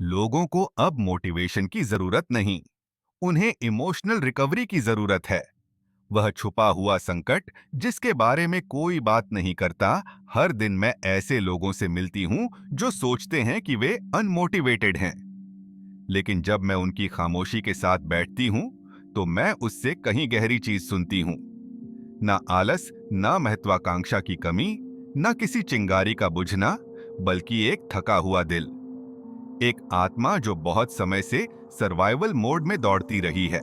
लोगों को अब मोटिवेशन की जरूरत नहीं, उन्हें इमोशनल रिकवरी की जरूरत है। वह छुपा हुआ संकट जिसके बारे में कोई बात नहीं करता। हर दिन मैं ऐसे लोगों से मिलती हूं जो सोचते हैं कि वे अनमोटिवेटेड हैं, लेकिन जब मैं उनकी खामोशी के साथ बैठती हूं तो मैं उससे कहीं गहरी चीज सुनती हूं। ना आलस, ना महत्वाकांक्षा की कमी, ना किसी चिंगारी का बुझना, बल्कि एक थका हुआ दिल, एक आत्मा जो बहुत समय से सर्वाइवल मोड में दौड़ती रही है,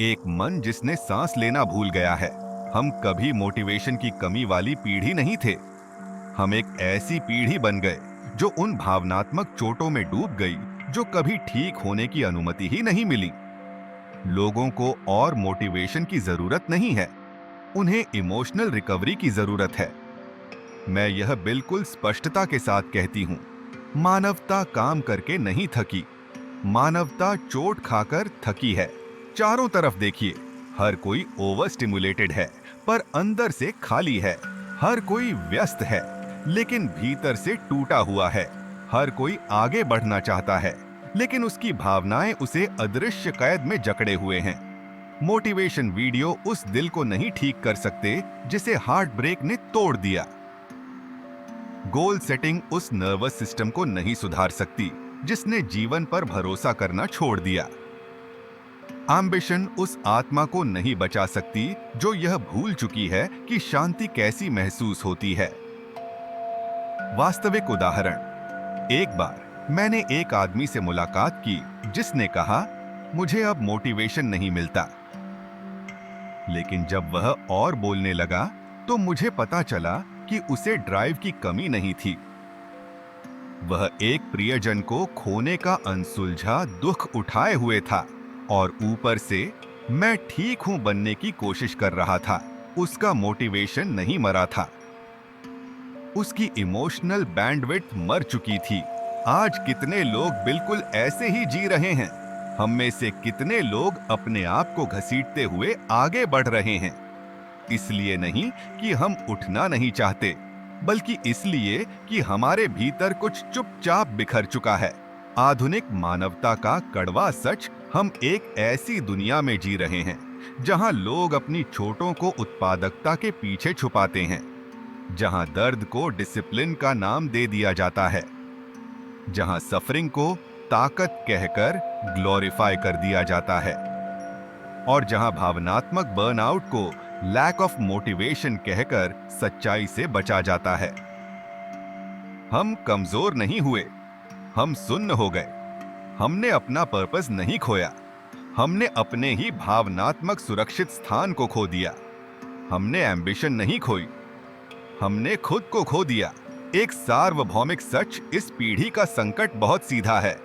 एक मन जिसने सांस लेना भूल गया है। हम कभी मोटिवेशन की कमी वाली पीढ़ी नहीं थे। हम एक ऐसी पीढ़ी बन गए जो उन भावनात्मक चोटों में डूब गई जो कभी ठीक होने की अनुमति ही नहीं मिली। लोगों को और मोटिवेशन की जरूरत नहीं है, उन्हें इमोशनल रिकवरी की जरूरत है। मैं यह बिल्कुल स्पष्टता के साथ कहती हूं, मानवता काम करके नहीं थकी, मानवता चोट खाकर थकी है। चारों तरफ देखिए, हर कोई ओवर स्टिमुलेटेड है पर अंदर से खाली है। हर कोई व्यस्त है लेकिन भीतर से टूटा हुआ है। हर कोई आगे बढ़ना चाहता है लेकिन उसकी भावनाएं उसे अदृश्य कैद में जकड़े हुए हैं। मोटिवेशन वीडियो उस दिल को नहीं ठीक कर सकते जिसे हार्ट ब्रेक ने तोड़ दिया। गोल सेटिंग उस नर्वस सिस्टम को नहीं सुधार सकती जिसने जीवन पर भरोसा करना छोड़ दिया। एम्बिशन उस आत्मा को नहीं बचा सकती जो यह भूल चुकी है कि शांति कैसी महसूस होती है। वास्तविक उदाहरण, एक बार मैंने एक आदमी से मुलाकात की जिसने कहा, मुझे अब मोटिवेशन नहीं मिलता। लेकिन जब वह और बोलने लगा तो मुझे पता चला कि उसे ड्राइव की कमी नहीं थी। वह एक प्रियजन को खोने का अनसुलझा दुख उठाए हुए था और ऊपर से मैं ठीक हूं बनने की कोशिश कर रहा था। उसका मोटिवेशन नहीं मरा था, उसकी इमोशनल बैंडविड्थ मर चुकी थी। आज कितने लोग बिल्कुल ऐसे ही जी रहे हैं। हम में से कितने लोग अपने आप को घसीटते हुए आगे बढ़ रहे हैं, इसलिए नहीं कि हम उठना नहीं चाहते, बल्कि इसलिए कि हमारे भीतर कुछ चुपचाप बिखर चुका है। आधुनिक मानवता का कड़वा सच, हम एक ऐसी दुनिया में जी रहे हैं जहां लोग अपनी चोटों को उत्पादकता के पीछे छुपाते हैं, जहां दर्द को डिसिप्लिन का नाम दे दिया जाता है, जहां सफरिंग को ताकत कहकर ग्लोरीफाई कर दिया जाता है, और जहां भावनात्मक बर्नआउट को लैक ऑफ मोटिवेशन कहकर सच्चाई से बचा जाता है। हम कमजोर नहीं हुए, हम सुन्न हो गए। हमने अपना पर्पस नहीं खोया, हमने अपने ही भावनात्मक सुरक्षित स्थान को खो दिया। हमने एम्बिशन नहीं खोई, हमने खुद को खो दिया। एक सार्वभौमिक सच, इस पीढ़ी का संकट बहुत सीधा है।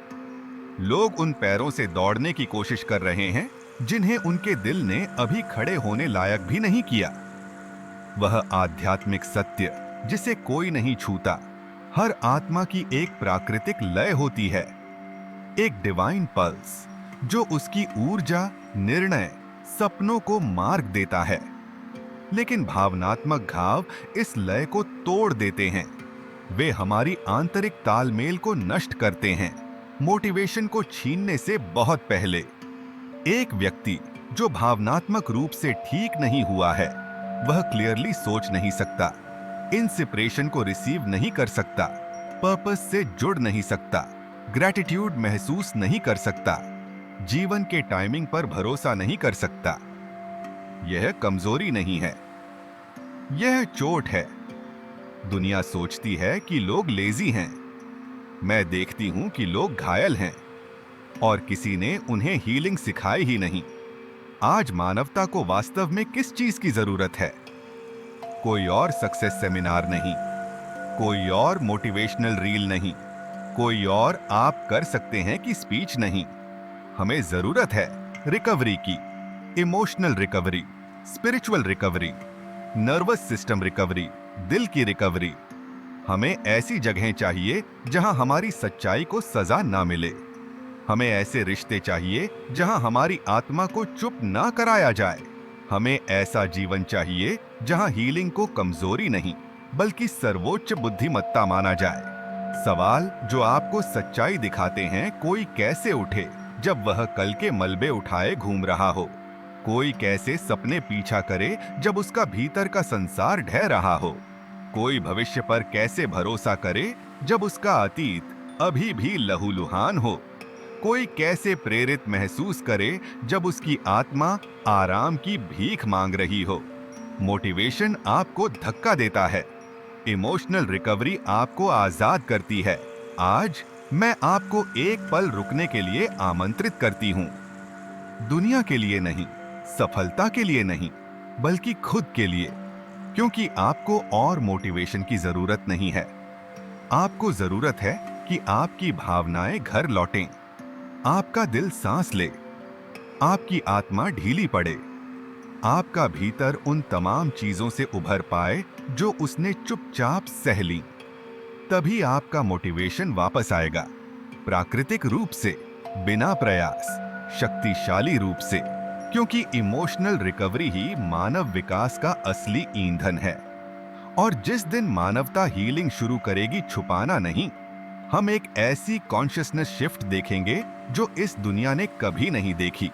लोग उन पैरों से दौड़ने की कोशिश कर रहे हैं जिन्हें उनके दिल ने अभी खड़े होने लायक भी नहीं किया। वह आध्यात्मिक सत्य जिसे कोई नहीं छूता। हर आत्मा की एक प्राकृतिक लय होती है, एक डिवाइन पल्स जो उसकी ऊर्जा, निर्णय, सपनों को मार्ग देता है। लेकिन भावनात्मक घाव इस लय को तोड़ देते हैं। वे हमारी आंतरिक तालमेल को नष्ट करते हैं, मोटिवेशन को छीनने से बहुत पहले। एक व्यक्ति जो भावनात्मक रूप से ठीक नहीं हुआ है, वह क्लियरली सोच नहीं सकता, इंस्पिरेशन को रिसीव नहीं कर सकता, पर्पस से जुड़ नहीं सकता, ग्रैटिट्यूड महसूस नहीं कर सकता, जीवन के टाइमिंग पर भरोसा नहीं कर सकता। यह कमजोरी नहीं है, यह चोट है। दुनिया सोचती है कि लोग लेजी हैं। मैं देखती हूं कि लोग घायल हैं और किसी ने उन्हें हीलिंग सिखाई ही नहीं। आज मानवता को वास्तव में किस चीज की जरूरत है? कोई और सक्सेस सेमिनार नहीं, कोई और मोटिवेशनल रील नहीं, कोई और आप कर सकते हैं कि स्पीच नहीं। हमें जरूरत है रिकवरी की, emotional recovery, spiritual recovery, nervous system recovery, दिल की रिकवरी। हमें ऐसी जगहें चाहिए जहां हमारी सच्चाई को सजा ना मिले। हमें ऐसे रिश्ते चाहिए जहां हमारी आत्मा को चुप ना कराया जाए। हमें ऐसा जीवन चाहिए जहां हीलिंग को कमजोरी नहीं बल्कि सर्वोच्च बुद्धिमत्ता माना जाए। सवाल जो आपको सच्चाई दिखाते हैं, कोई कैसे उठे जब वह कल के मलबे उठाए घूम रहा हो? कोई कैसे सपने पीछा करे जब उसका भीतर का संसार ढह रहा हो? कोई भविष्य पर कैसे भरोसा करे जब उसका अतीत अभी भी लहूलुहान हो? कोई कैसे प्रेरित महसूस करे जब उसकी आत्मा आराम की भीख मांग रही हो? मोटिवेशन आपको धक्का देता है, इमोशनल रिकवरी आपको आजाद करती है। आज मैं आपको एक पल रुकने के लिए आमंत्रित करती हूँ। दुनिया के लिए नहीं, सफलता के लिए नहीं, बल्कि खुद के लिए। क्योंकि आपको और मोटिवेशन की जरूरत नहीं है। आपको जरूरत है कि आपकी भावनाएं घर लौटें, आपका दिल सांस ले, आपकी आत्मा ढीली पड़े, आपका भीतर उन तमाम चीजों से उभर पाए जो उसने चुपचाप सह ली। तभी आपका मोटिवेशन वापस आएगा, प्राकृतिक रूप से, बिना प्रयास, शक्तिशाली रूप से। क्योंकि इमोशनल रिकवरी ही मानव विकास का असली ईंधन है। और जिस दिन मानवता हीलिंग शुरू करेगी छुपाना नहीं, हम एक ऐसी कॉन्शियसनेस शिफ्ट देखेंगे जो इस दुनिया ने कभी नहीं देखी।